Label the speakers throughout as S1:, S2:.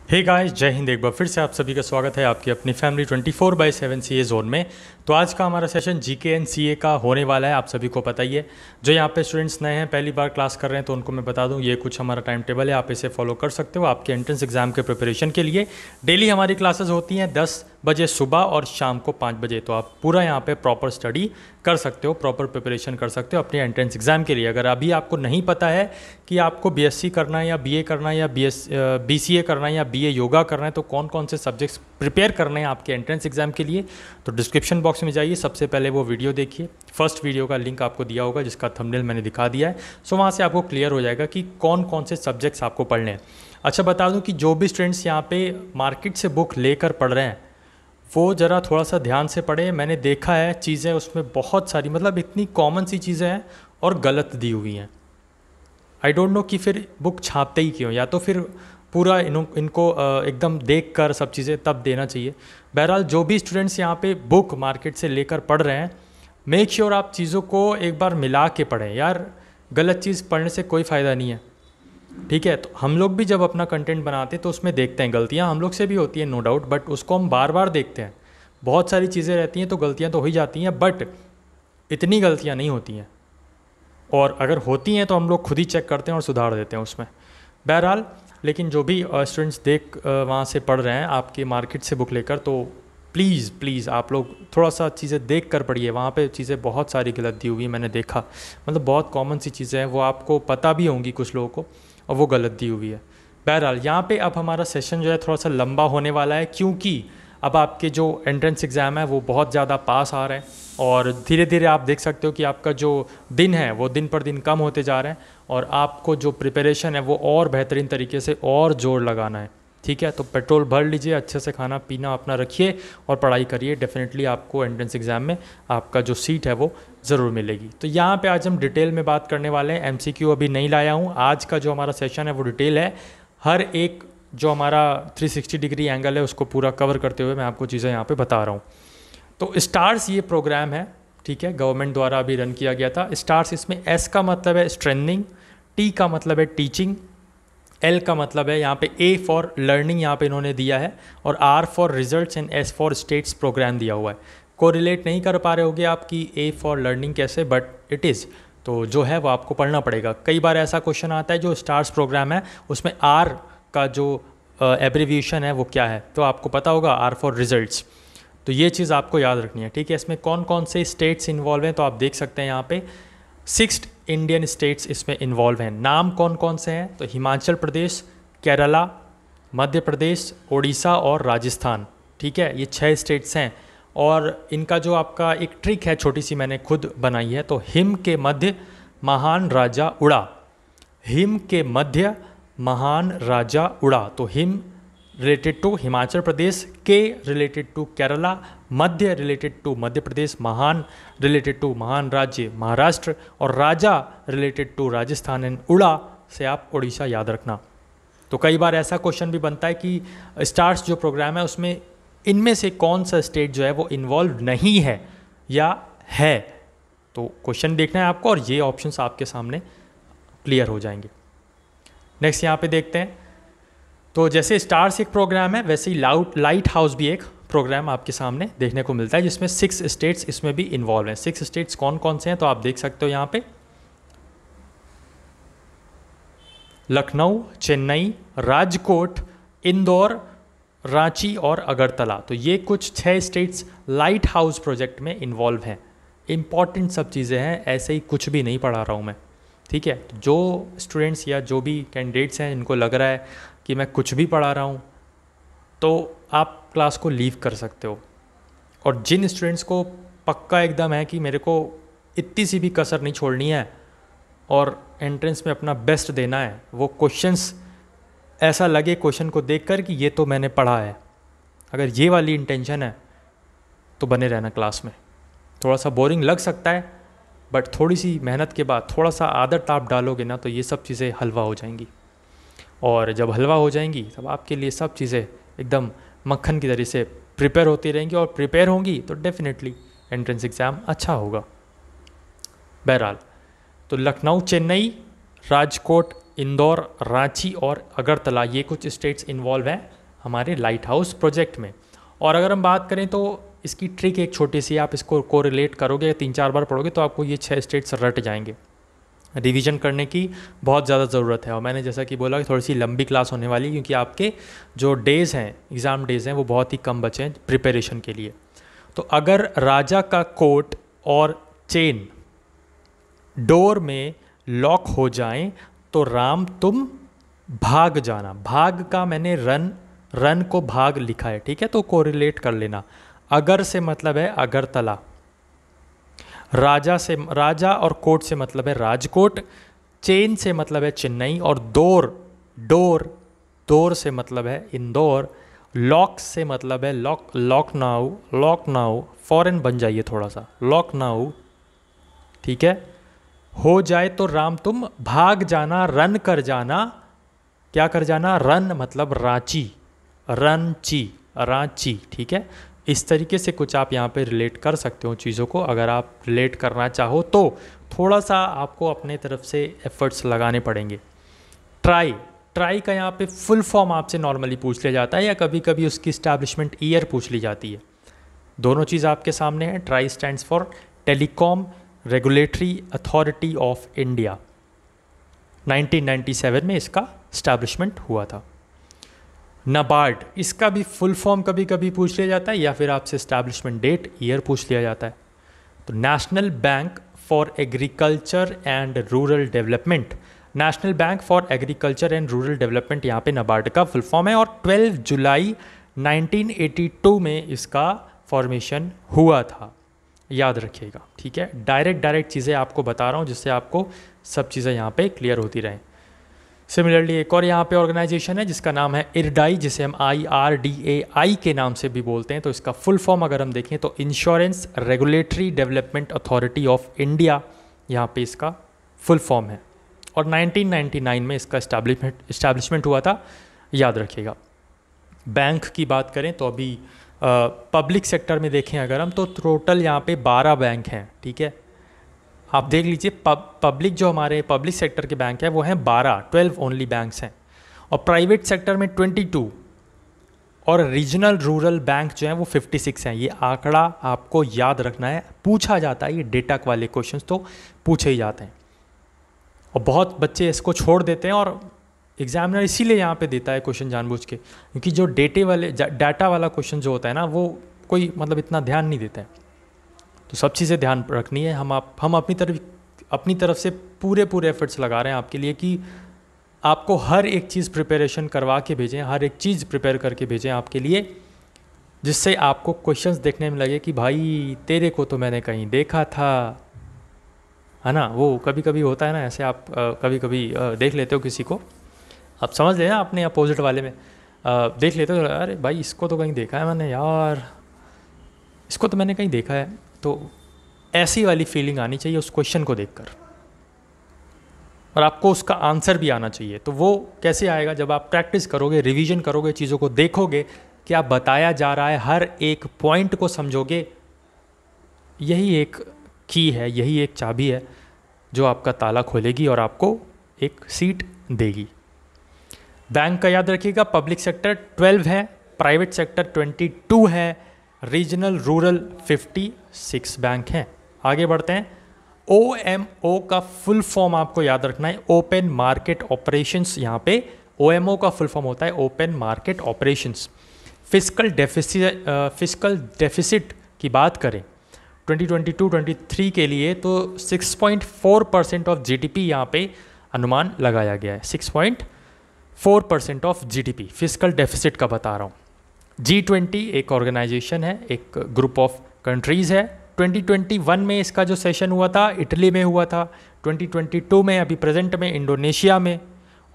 S1: Hey guys, जय हिंद। एक बार फिर से आप सभी का स्वागत है आपकी अपनी फैमिली 24/7 सीए जोन में। तो आज का हमारा सेशन जीके एंड सीए का होने वाला है, आप सभी को पता ही है। जो यहाँ पे स्टूडेंट्स नए हैं, पहली बार क्लास कर रहे हैं, तो उनको मैं बता दूँ ये कुछ हमारा टाइम टेबल है, आप इसे फॉलो कर सकते हो आपके एंट्रेंस एग्जाम के प्रिपरेशन के लिए। डेली हमारी क्लासेज होती हैं 10 बजे सुबह और शाम को 5 बजे। तो आप पूरा यहाँ पे प्रॉपर स्टडी कर सकते हो, प्रॉपर प्रिपरेशन कर सकते हो अपने एंट्रेंस एग्जाम के लिए। अगर अभी आपको नहीं पता है कि आपको बीएससी करना है या बीए करना है या बीसीए करना है या बीए योगा करना है, तो कौन कौन से सब्जेक्ट्स प्रिपेयर करने हैं आपके एंट्रेंस एग्जाम के लिए, तो डिस्क्रिप्शन बॉक्स में जाइए, सबसे पहले वो वीडियो देखिए। फर्स्ट वीडियो का लिंक आपको दिया होगा जिसका थंबनेल मैंने दिखा दिया है। सो वहाँ से आपको क्लियर हो जाएगा कि कौन कौन से सब्जेक्ट्स आपको पढ़ने हैं। अच्छा, बता दूँ कि जो भी स्टूडेंट्स यहाँ पे मार्केट से बुक लेकर पढ़ रहे हैं वो ज़रा थोड़ा सा ध्यान से पढ़े। मैंने देखा है चीज़ें उसमें बहुत सारी, मतलब इतनी कॉमन सी चीज़ें हैं और गलत दी हुई हैं। आई डोंट नो कि फिर बुक छापते ही क्यों, या तो फिर पूरा इनको एकदम देख कर सब चीज़ें तब देना चाहिए। बहरहाल जो भी स्टूडेंट्स यहाँ पे बुक मार्केट से लेकर पढ़ रहे हैं, मेक श्योर आप चीज़ों को एक बार मिला के पढ़ें यार। गलत चीज़ पढ़ने से कोई फ़ायदा नहीं है, ठीक है। तो हम लोग भी जब अपना कंटेंट बनाते हैं तो उसमें देखते हैं, गलतियाँ हम लोग से भी होती हैं नो डाउट, बट उसको हम बार बार देखते हैं। बहुत सारी चीज़ें रहती हैं तो गलतियाँ तो हो ही जाती हैं, बट इतनी गलतियाँ नहीं होती हैं, और अगर होती हैं तो हम लोग खुद ही चेक करते हैं और सुधार देते हैं उसमें। बहरहाल लेकिन जो भी स्टूडेंट्स वहाँ से पढ़ रहे हैं आपके मार्केट से बुक लेकर, तो प्लीज़ आप लोग थोड़ा सा चीज़ें देख कर पढ़िए। वहाँ पे चीज़ें बहुत सारी गलत दी हुई मैंने देखा, मतलब बहुत कॉमन सी चीज़ें हैं, वो आपको पता भी होंगी कुछ लोगों को, और वो गलत दी हुई है। बहरहाल यहाँ पे अब हमारा सेशन जो है थोड़ा सा लंबा होने वाला है, क्योंकि अब आपके जो एंट्रेंस एग्ज़ाम है वो बहुत ज़्यादा पास आ रहे हैं, और धीरे धीरे आप देख सकते हो कि आपका जो दिन है वो दिन पर दिन कम होते जा रहे हैं, और आपको जो प्रिपरेशन है वो और बेहतरीन तरीके से और जोर लगाना है, ठीक है। तो पेट्रोल भर लीजिए, अच्छे से खाना पीना अपना रखिए और पढ़ाई करिए। डेफिनेटली आपको एंट्रेंस एग्ज़ाम में आपका जो सीट है वो ज़रूर मिलेगी। तो यहाँ पे आज हम डिटेल में बात करने वाले हैं। एमसीक्यू अभी नहीं लाया हूँ। आज का जो हमारा सेशन है वो डिटेल है, हर एक जो हमारा 360 डिग्री एंगल है उसको पूरा कवर करते हुए मैं आपको चीज़ें यहाँ पे बता रहा हूँ। तो स्टार्स ये प्रोग्राम है, ठीक है, गवर्नमेंट द्वारा अभी रन किया गया था। स्टार्स, इसमें एस का मतलब है स्ट्रेंथनिंग, टी का मतलब है टीचिंग, एल का मतलब है यहाँ पे ए फॉर लर्निंग यहाँ पे इन्होंने दिया है, और R for results and S for states programme दिया हुआ है। कोरिलेट नहीं कर पा रहे होगे आप कि ए फॉर लर्निंग कैसे, बट इट इज़, तो जो है वो आपको पढ़ना पड़ेगा। कई बार ऐसा क्वेश्चन आता है जो स्टार्स प्रोग्राम है उसमें आर का जो एब्रीविएशन है वो क्या है, तो आपको पता होगा आर फॉर रिजल्ट्स। तो ये चीज़ आपको याद रखनी है, ठीक है। इसमें कौन कौन से स्टेट्स इन्वॉल्व हैं तो आप देख सकते हैं यहाँ पे 6 इंडियन स्टेट्स इसमें इन्वॉल्व हैं। नाम कौन कौन से हैं तो हिमाचल प्रदेश, केरला, मध्य प्रदेश, उड़ीसा और राजस्थान, ठीक है। ये 6 स्टेट्स हैं, और इनका जो आपका एक ट्रिक है छोटी सी मैंने खुद बनाई है, तो हिम के मध्य महान राजा उड़ा, हिम के मध्य महान राजा उड़ा। तो हिम रिलेटेड टू हिमाचल प्रदेश, के रिलेटेड टू केरला, मध्य रिलेटेड टू मध्य प्रदेश, महान रिलेटेड टू महान राज्य महाराष्ट्र, और राजा रिलेटेड टू राजस्थान, एंड उड़ा से आप उड़ीसा याद रखना। तो कई बार ऐसा क्वेश्चन भी बनता है कि स्टार्स जो प्रोग्राम है उसमें इनमें से कौन सा स्टेट जो है वो इन्वॉल्व नहीं है या है, तो क्वेश्चन देखना है आपको, और ये ऑप्शंस आपके सामने क्लियर हो जाएंगे। नेक्स्ट यहाँ पे देखते हैं, तो जैसे स्टार्स एक प्रोग्राम है वैसे ही लाइट हाउस भी एक प्रोग्राम आपके सामने देखने को मिलता है, जिसमें 6 स्टेट्स इसमें भी इन्वॉल्व हैं। 6 स्टेट्स कौन कौन से हैं तो आप देख सकते हो यहाँ पे, लखनऊ, चेन्नई, राजकोट, इंदौर, रांची और अगरतला। तो ये कुछ 6 स्टेट्स लाइट हाउस प्रोजेक्ट में इन्वॉल्व हैं। इंपॉर्टेंट सब चीज़ें हैं, ऐसे ही कुछ भी नहीं पढ़ा रहा हूँ मैं, ठीक है। जो स्टूडेंट्स या जो भी कैंडिडेट्स हैं इनको लग रहा है कि मैं कुछ भी पढ़ा रहा हूँ, तो आप क्लास को लीव कर सकते हो। और जिन स्टूडेंट्स को पक्का एकदम है कि मेरे को इतनी सी भी कसर नहीं छोड़नी है और एंट्रेंस में अपना बेस्ट देना है, वो क्वेश्चंस ऐसा लगे क्वेश्चन को देखकर कि ये तो मैंने पढ़ा है, अगर ये वाली इंटेंशन है तो बने रहना क्लास में। थोड़ा सा बोरिंग लग सकता है, बट थोड़ी सी मेहनत के बाद थोड़ा सा आदत आप डालोगे ना तो ये सब चीज़ें हलवा हो जाएंगी, और जब हलवा हो जाएंगी तब आपके लिए सब चीज़ें एकदम मक्खन की तरह से प्रिपेयर होती रहेंगी, और प्रिपेयर होंगी तो डेफिनेटली एंट्रेंस एग्ज़ाम अच्छा होगा। बहरहाल तो लखनऊ, चेन्नई, राजकोट, इंदौर, रांची और अगरतला, ये कुछ स्टेट्स इन्वॉल्व हैं हमारे लाइट हाउस प्रोजेक्ट में। और अगर हम बात करें तो इसकी ट्रिक एक छोटी सी, आप इसको कोरिलेट करोगे 3-4 बार पढ़ोगे तो आपको ये 6 स्टेट्स रट जाएंगे। रिवीजन करने की बहुत ज़्यादा ज़रूरत है, और मैंने जैसा कि बोला कि थोड़ी सी लंबी क्लास होने वाली है क्योंकि आपके जो डेज़ हैं, एग्ज़ाम डेज़ हैं, वो बहुत ही कम बचे हैं प्रिपरेशन के लिए। तो अगर राजा का कोट और चेन डोर में लॉक हो जाएं तो राम तुम भाग जाना। भाग का मैंने रन को भाग लिखा है, ठीक है, तो कोरिलेट कर लेना। अगर से मतलब है अगरतला, राजा और कोट से मतलब है राजकोट, चेन से मतलब है चेन्नई, और डोर से मतलब है इंदौर, लॉक से मतलब है लखनऊ, फॉरेन बन जाइए थोड़ा सा, लखनऊ, ठीक है। हो जाए तो राम तुम भाग जाना, रन कर जाना, क्या कर जाना, रन मतलब रांची, ठीक है। इस तरीके से कुछ आप यहाँ पे रिलेट कर सकते हो चीज़ों को। अगर आप रिलेट करना चाहो तो थोड़ा सा आपको अपने तरफ से एफर्ट्स लगाने पड़ेंगे। ट्राई का यहाँ पे फुल फॉर्म आपसे नॉर्मली पूछ लिया जाता है, या कभी कभी उसकी इस्टेब्लिशमेंट ईयर पूछ ली जाती है। दोनों चीज़ आपके सामने है। Try stands for telecom regulatory authority of India. 1997 में इसका इस्टेब्लिशमेंट हुआ था। नाबार्ड, इसका भी फुल फॉर्म कभी कभी पूछ लिया जाता है, या फिर आपसे इस्टेब्लिशमेंट डेट ईयर पूछ लिया जाता है। तो national bank for agriculture and rural development, national bank for agriculture and rural development यहाँ पे नाबार्ड का फुल फॉर्म है, और 12 जुलाई 1982 में इसका फॉर्मेशन हुआ था, याद रखिएगा, ठीक है। डायरेक्ट चीज़ें आपको बता रहा हूँ जिससे आपको सब चीज़ें यहाँ पे क्लियर होती रहें। सिमिलरली एक और यहाँ पे ऑर्गेनाइजेशन है जिसका नाम है IRDAI, जिसे हम IRDAI के नाम से भी बोलते हैं। तो इसका फुल फॉर्म अगर हम देखें तो insurance regulatory development authority of India, यहाँ पे इसका फुल फॉर्म है, और 1999 में इसका इस्टेब्लिशमेंट हुआ था, याद रखिएगा। बैंक की बात करें तो अभी पब्लिक सेक्टर में देखें अगर हम, तो टोटल यहाँ पे 12 बैंक हैं, ठीक है। आप देख लीजिए पब्लिक जो हमारे पब्लिक सेक्टर के बैंक हैं वो हैं 12 ओनली बैंक्स हैं, और प्राइवेट सेक्टर में 22, और रीजनल रूरल बैंक जो हैं वो 56 हैं। ये आंकड़ा आपको याद रखना है, पूछा जाता है, ये डेटा वाले क्वेश्चंस तो पूछे ही जाते हैं, और बहुत बच्चे इसको छोड़ देते हैं, और एग्जामिनर इसीलिए यहाँ पे देता है क्वेश्चन जानबूझ के, क्योंकि जो डाटा वाला क्वेश्चन जो होता है ना, वो कोई मतलब इतना ध्यान नहीं देता है। तो सब चीज़ें ध्यान रखनी है। हम अपनी तरफ से पूरे एफर्ट्स लगा रहे हैं आपके लिए कि आपको हर एक चीज़ प्रिपरेशन करवा के भेजें, हर एक चीज़ प्रिपेयर करके भेजें आपके लिए, जिससे आपको क्वेश्चंस देखने में लगे कि भाई तेरे को तो मैंने कहीं देखा था, है ना। वो कभी कभी होता है ना ऐसे, आप कभी कभी देख लेते हो किसी को, आप समझ लेना अपने अपोजिट वाले में देख लेते हो, अरे भाई इसको तो कहीं देखा है मैंने यार, इसको तो मैंने कहीं देखा है। तो ऐसी वाली फीलिंग आनी चाहिए उस क्वेश्चन को देखकर, और आपको उसका आंसर भी आना चाहिए। तो वो कैसे आएगा, जब आप प्रैक्टिस करोगे, रिवीजन करोगे, चीज़ों को देखोगे, क्या बताया जा रहा है, हर एक पॉइंट को समझोगे। यही एक की है, यही एक चाबी है जो आपका ताला खोलेगी और आपको एक सीट देगी। बैंक का याद रखिएगा, पब्लिक सेक्टर 12 है, प्राइवेट सेक्टर 22 है, रीजनल रूरल 56 बैंक हैं। आगे बढ़ते हैं। OMO का फुल फॉर्म आपको याद रखना है, ओपन मार्केट ऑपरेशंस। यहाँ पे OMO का फुल फॉर्म होता है open market operations. Fiscal deficit की बात करें 2022-23 के लिए तो 6.4% ऑफ GDP यहाँ पे अनुमान लगाया गया है। 6.4% ऑफ GDP फिस्कल डेफिसिट का बता रहा हूँ। G20 एक ऑर्गेनाइजेशन है, एक ग्रुप ऑफ कंट्रीज़ है। 2021 में इसका जो सेशन हुआ था इटली में हुआ था, 2022 में अभी प्रेजेंट में इंडोनेशिया में,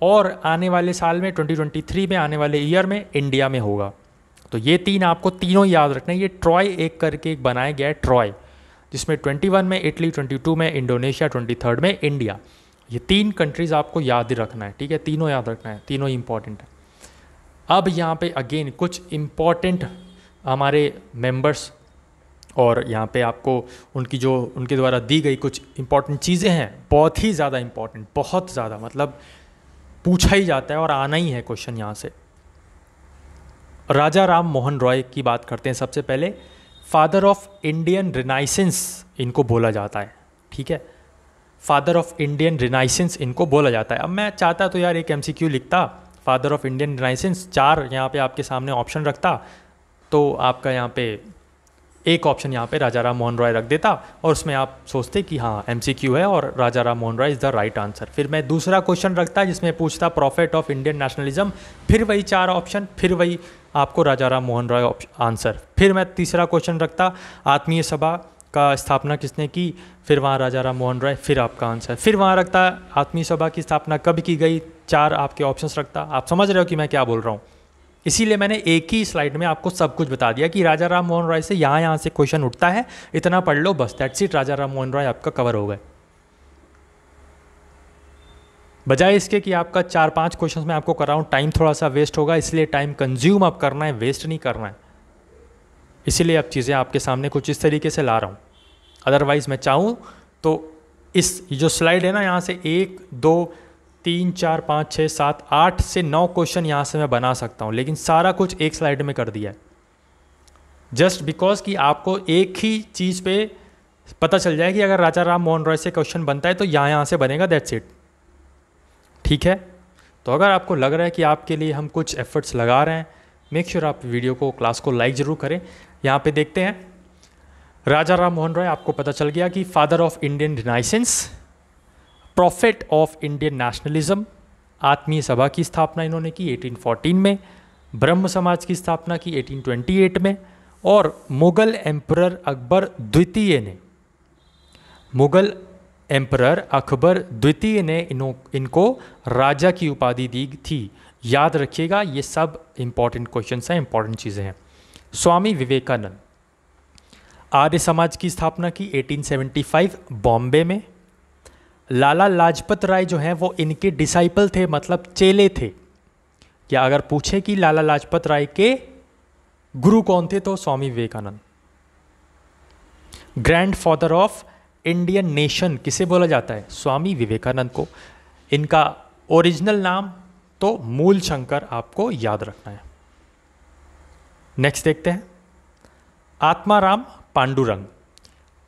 S1: और आने वाले साल में 2023 में आने वाले ईयर में इंडिया में होगा। तो ये तीन आपको तीनों याद रखना है। ये ट्रॉय एक करके एक बनाया गया है, ट्रॉय, जिसमें 21 में इटली, 22 में इंडोनेशिया, 23 में इंडिया। ये तीन कंट्रीज़ आपको याद ही रखना है, ठीक है, तीनों याद रखना है, तीनों ही इंपॉर्टेंट है। अब यहाँ पे अगेन कुछ इम्पॉर्टेंट हमारे मेंबर्स, और यहाँ पे आपको उनके द्वारा दी गई कुछ इम्पॉर्टेंट चीज़ें हैं, बहुत ही ज़्यादा इम्पॉर्टेंट, बहुत ज़्यादा, मतलब पूछा ही जाता है और आना ही है क्वेश्चन यहाँ से। राजा राम मोहन रॉय की बात करते हैं सबसे पहले। फादर ऑफ इंडियन रिनाइसेंस इनको बोला जाता है, ठीक है, फादर ऑफ इंडियन रिनाइसेंस इनको बोला जाता है। अब मैं चाहता तो यार एक एमसीक्यू लिखता, फादर ऑफ इंडियन रिनाइसेंस, 4 यहाँ पे आपके सामने ऑप्शन रखता, तो आपका यहाँ पे एक ऑप्शन यहाँ पे राजा राम मोहन रॉय रख देता और उसमें आप सोचते कि हाँ एमसीक्यू है और Raja Ram Mohan Roy is the right answer. फिर मैं दूसरा क्वेश्चन रखता जिसमें पूछता प्रॉफिट ऑफ इंडियन नेशनलिज्म, फिर वही 4 ऑप्शन, फिर वही आपको राजा राम मोहन रॉय आंसर। फिर मैं तीसरा क्वेश्चन रखता आत्मीय सभा का स्थापना किसने की, फिर वहाँ राजा राम मोहन रॉय, फिर आपका आंसर। फिर वहाँ रखता आत्मीय सभा की स्थापना कब की गई, 4 आपके ऑप्शंस रखता। आप समझ रहे हो कि मैं क्या बोल रहा हूँ। इसीलिए मैंने एक ही स्लाइड में आपको सब कुछ बता दिया कि राजा राम मोहन रॉय से यहाँ से क्वेश्चन उठता है, इतना पढ़ लो बस, दैट्स इट, राजा राम मोहन रॉय आपका कवर हो गए। बजाय इसके कि आपका 4-5 क्वेश्चन में आपको कराऊँ, टाइम थोड़ा सा वेस्ट होगा, इसलिए टाइम कंज्यूम अब करना है, वेस्ट नहीं करना है। इसीलिए अब चीज़ें आपके सामने कुछ इस तरीके से ला रहा हूँ। अदरवाइज़ मैं चाहूँ तो इस जो स्लाइड है ना, यहाँ से 1 2 3 4 5 6 7 8 से 9 क्वेश्चन यहाँ से मैं बना सकता हूँ, लेकिन सारा कुछ एक स्लाइड में कर दिया है, जस्ट बिकॉज कि आपको एक ही चीज़ पे पता चल जाए कि अगर राजा राम मोहन रॉय से क्वेश्चन बनता है तो यहाँ से बनेगा, दैट्स इट, ठीक है। तो अगर आपको लग रहा है कि आपके लिए हम कुछ एफर्ट्स लगा रहे हैं, मेक श्योर आप वीडियो को, क्लास को लाइक ज़रूर करें। यहाँ पे देखते हैं, राजा राम मोहन रॉय आपको पता चल गया कि father of Indian renaissance, profit of Indian nationalism, आत्मीय सभा की स्थापना इन्होंने की 1814 में, ब्रह्म समाज की स्थापना की 1828 में, और मुगल एम्परर अकबर द्वितीय ने, मुगल एम्परर अकबर द्वितीय ने इनको राजा की उपाधि दी थी। याद रखिएगा, ये सब इंपॉर्टेंट क्वेश्चंस हैं, इंपॉर्टेंट चीज़ें हैं। स्वामी विवेकानंद, आर्य समाज की स्थापना की 1875 बॉम्बे में। लाला लाजपत राय जो हैं वो इनके डिसाइपल थे, मतलब चेले थे। क्या अगर पूछे कि लाला लाजपत राय के गुरु कौन थे, तो Swami Vivekananda. Grandfather of Indian nation किसे बोला जाता है, स्वामी विवेकानंद को। इनका ओरिजिनल नाम तो मूल शंकर आपको याद रखना है। नेक्स्ट देखते हैं, आत्माराम पांडुरंग,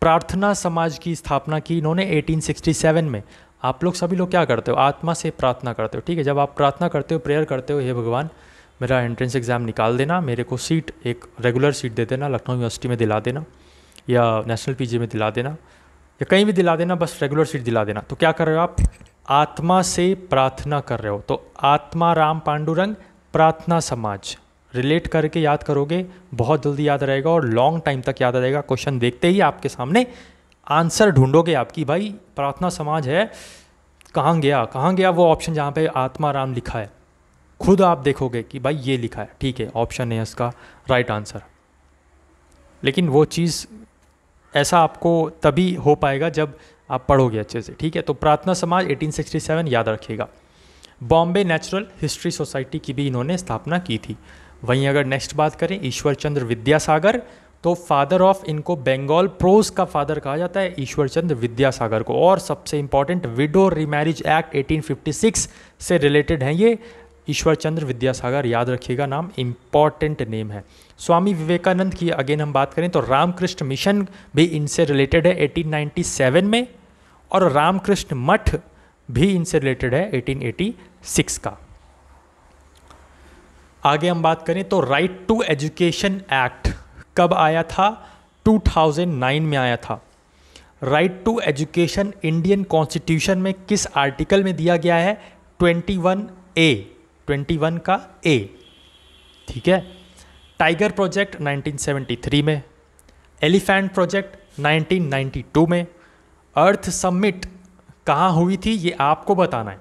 S1: प्रार्थना समाज की स्थापना की इन्होंने 1867 में। आप लोग सभी लोग क्या करते हो, आत्मा से प्रार्थना करते हो, ठीक है। जब आप प्रार्थना करते हो, प्रेयर करते हो, हे भगवान मेरा एंट्रेंस एग्ज़ाम निकाल देना, मेरे को सीट, एक रेगुलर सीट दे देना, लखनऊ यूनिवर्सिटी में दिला देना या नेशनल पीजी में दिला देना या कहीं भी दिला देना, बस रेगुलर सीट दिला देना। तो क्या कर रहे हो आप, आत्मा से प्रार्थना कर रहे हो। तो आत्माराम पांडुरंग, प्रार्थना समाज, रिलेट करके याद करोगे, बहुत जल्दी याद रहेगा और लॉन्ग टाइम तक याद रहेगा। क्वेश्चन देखते ही आपके सामने आंसर ढूंढोगे आपकी, भाई प्रार्थना समाज है, कहाँ गया वो ऑप्शन जहाँ पे आत्माराम लिखा है, खुद आप देखोगे कि भाई ये लिखा है, ठीक है, ऑप्शन है इसका राइट आंसर। लेकिन वो चीज़ ऐसा आपको तभी हो पाएगा जब आप पढ़ोगे अच्छे से, ठीक है। तो प्रार्थना समाज 1867 याद रखिएगा। बॉम्बे नेचुरल हिस्ट्री सोसाइटी की भी इन्होंने स्थापना की थी। वहीं अगर नेक्स्ट बात करें, ईश्वर चंद्र विद्यासागर, तो फादर ऑफ इनको बंगाल प्रोज का फादर कहा जाता है ईश्वर चंद्र विद्यासागर को। और सबसे इंपॉर्टेंट, विडो रीमैरिज एक्ट 1856 से रिलेटेड हैं ये ईश्वर चंद्र विद्यासागर, याद रखिएगा नाम, इंपॉर्टेंट नेम है। स्वामी विवेकानंद की अगेन हम बात करें तो रामकृष्ण मिशन भी इनसे रिलेटेड है 1897 में, और रामकृष्ण मठ भी इनसे रिलेटेड है 1886 का। आगे हम बात करें तो राइट टू एजुकेशन एक्ट कब आया था, 2009 में आया था। Right to education Indian constitution में किस आर्टिकल में दिया गया है, 21A, 21 का A, ठीक है। टाइगर प्रोजेक्ट 1973 में, एलिफेंट प्रोजेक्ट 1992 में। अर्थ समिट कहाँ हुई थी ये आपको बताना है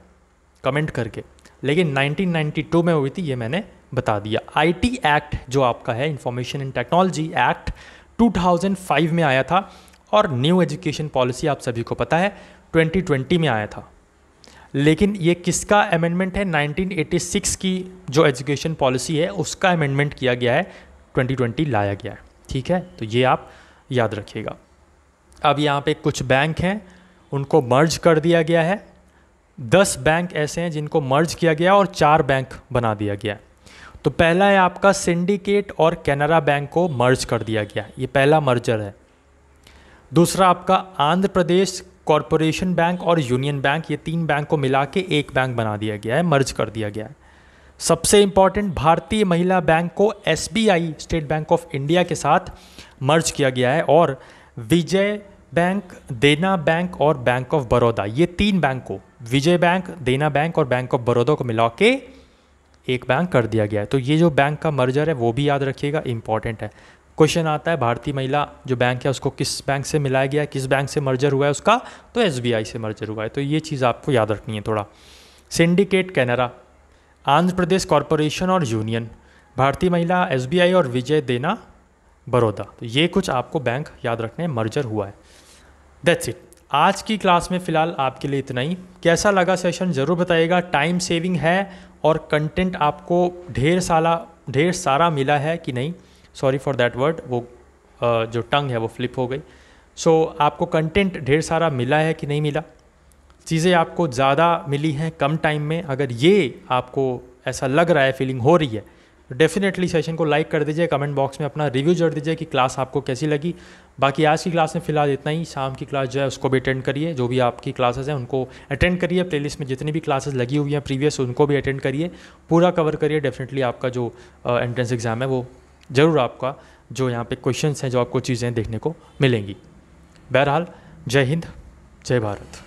S1: कमेंट करके, लेकिन 1992 में हुई थी ये मैंने बता दिया। आईटी एक्ट जो आपका है, इंफॉर्मेशन एंड टेक्नोलॉजी एक्ट, 2005 में आया था। और न्यू एजुकेशन पॉलिसी आप सभी को पता है 2020 में आया था। लेकिन ये किसका अमेंडमेंट है, 1986 की जो एजुकेशन पॉलिसी है उसका अमेंडमेंट किया गया है, 2020 लाया गया है, ठीक है। तो ये आप याद रखिएगा। अब यहाँ पे कुछ बैंक हैं उनको मर्ज कर दिया गया है। 10 बैंक ऐसे हैं जिनको मर्ज किया गया और 4 बैंक बना दिया गया है। तो पहला है आपका सिंडिकेट और कैनरा बैंक को मर्ज कर दिया गया, ये पहला मर्जर है। दूसरा आपका आंध्र प्रदेश कॉरपोरेशन बैंक और यूनियन बैंक, ये 3 बैंक को मिला के एक बैंक बना दिया गया है, मर्ज कर दिया गया है। सबसे इंपॉर्टेंट, भारतीय महिला बैंक को SBI state bank of India के साथ मर्ज किया गया है और विजय बैंक, देना बैंक और बैंक ऑफ बड़ौदा, ये 3 बैंक को, विजय बैंक, देना बैंक और बैंक ऑफ बड़ौदा को मिला के एक बैंक कर दिया गया है। तो ये जो बैंक का मर्जर है वो भी याद रखिएगा, इंपॉर्टेंट है। क्वेश्चन आता है भारतीय महिला जो बैंक है उसको किस बैंक से मिलाया गया है, किस बैंक से मर्जर हुआ है उसका, तो एसबीआई से मर्जर हुआ है। तो ये चीज़ आपको याद रखनी है थोड़ा। सिंडिकेट कैनरा, आंध्र प्रदेश कॉरपोरेशन और यूनियन, भारतीय महिला, एसबीआई और विजय देना बड़ौदा, तो ये कुछ आपको बैंक याद रखने, मर्जर हुआ है। That's it. आज की क्लास में फ़िलहाल आपके लिए इतना ही। कैसा लगा सेशन ज़रूर बताइएगा। टाइम सेविंग है और कंटेंट आपको ढेर सारा मिला है कि नहीं, सॉरी फॉर दैट वर्ड, वो जो टंग है वो फ्लिप हो गई। सो आपको कंटेंट ढेर सारा मिला है कि नहीं मिला, चीज़ें आपको ज़्यादा मिली हैं कम टाइम में, अगर ये आपको ऐसा लग रहा है, फीलिंग हो रही है, तो डेफिनेटली सेशन को लाइक कर दीजिए, कमेंट बॉक्स में अपना रिव्यू जोड़ दीजिए कि क्लास आपको कैसी लगी। बाकी आज की क्लास में फ़िलहाल इतना ही। शाम की क्लास जो है उसको भी अटेंड करिए, जो भी आपकी क्लासेस हैं उनको अटेंड करिए, प्लेलिस्ट में जितनी भी क्लासेस लगी हुई हैं प्रीवियस उनको भी अटेंड करिए, पूरा कवर करिए। डेफिनेटली आपका जो एंट्रेंस एग्ज़ाम है वो ज़रूर आपका जो यहाँ पे क्वेश्चंस हैं, जो आपको चीज़ें देखने को मिलेंगी। बहरहाल, जय हिंद, जय भारत।